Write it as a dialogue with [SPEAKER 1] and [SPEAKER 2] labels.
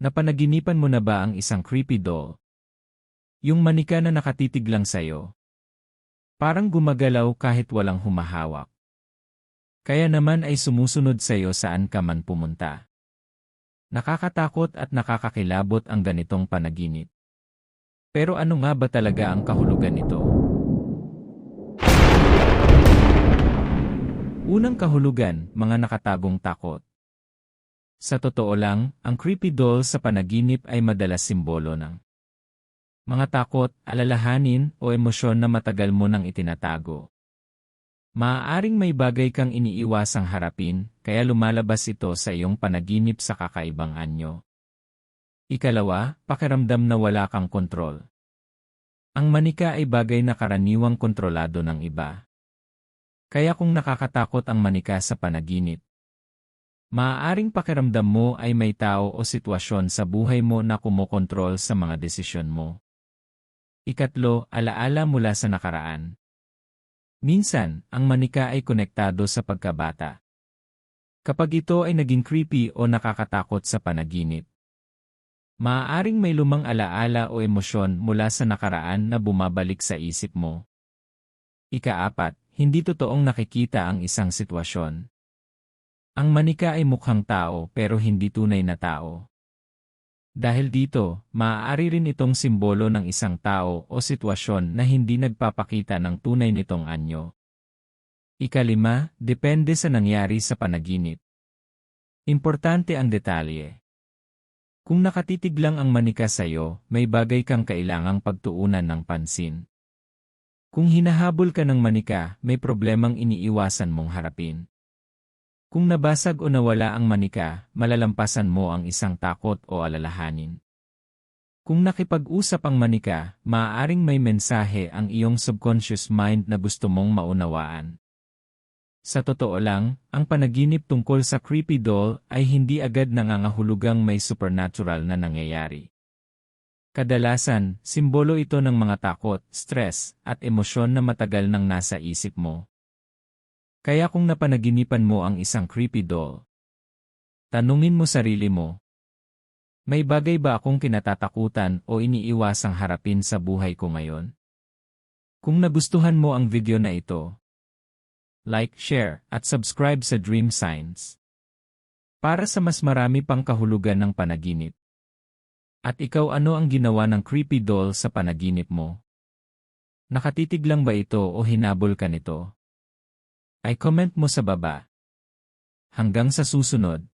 [SPEAKER 1] Napanaginipan mo na ba ang isang creepy doll? Yung manika na nakatitig lang sa'yo. Parang gumagalaw kahit walang humahawak. Kaya naman ay sumusunod sa'yo saan ka man pumunta. Nakakatakot at nakakakilabot ang ganitong panaginip. Pero ano nga ba talaga ang kahulugan nito? Unang kahulugan, mga nakatagong takot. Sa totoo lang, ang creepy doll sa panaginip ay madalas simbolo ng mga takot, alalahanin o emosyon na matagal mo nang itinatago. Maaaring may bagay kang iniiwasang harapin, kaya lumalabas ito sa iyong panaginip sa kakaibang anyo. Ikalawa, pakiramdam na wala kang kontrol. Ang manika ay bagay na karaniwang kontrolado ng iba. Kaya kung nakakatakot ang manika sa panaginip, maaaring pakiramdam mo ay may tao o sitwasyon sa buhay mo na kumokontrol sa mga desisyon mo. Ikatlo, alaala mula sa nakaraan. Minsan, ang manika ay konektado sa pagkabata. Kapag ito ay naging creepy o nakakatakot sa panaginip, maaaring may lumang alaala o emosyon mula sa nakaraan na bumabalik sa isip mo. Ikaapat, hindi totoong nakikita ang isang sitwasyon. Ang manika ay mukhang tao pero hindi tunay na tao. Dahil dito, maaari rin itong simbolo ng isang tao o sitwasyon na hindi nagpapakita ng tunay nitong anyo. Ikalima, depende sa nangyari sa panaginip. Importante ang detalye. Kung nakatitig lang ang manika sa'yo, may bagay kang kailangang pagtuunan ng pansin. Kung hinahabol ka ng manika, may problemang iniiwasan mong harapin. Kung nabasag o nawala ang manika, malalampasan mo ang isang takot o alalahanin. Kung nakipag-usap ang manika, maaaring may mensahe ang iyong subconscious mind na gusto mong maunawaan. Sa totoo lang, ang panaginip tungkol sa creepy doll ay hindi agad nangangahulugang may supernatural na nangyayari. Kadalasan, simbolo ito ng mga takot, stress, at emosyon na matagal nang nasa isip mo. Kaya kung napanaginipan mo ang isang creepy doll, tanungin mo sarili mo, may bagay ba akong kinatatakutan o iniiwasang harapin sa buhay ko ngayon? Kung nagustuhan mo ang video na ito, like, share, at subscribe sa Dream Signs para sa mas marami pang kahulugan ng panaginip. At ikaw, ano ang ginawa ng creepy doll sa panaginip mo? Nakatitig lang ba ito o hinabol ka nito? Ay comment mo sa baba. Hanggang sa susunod.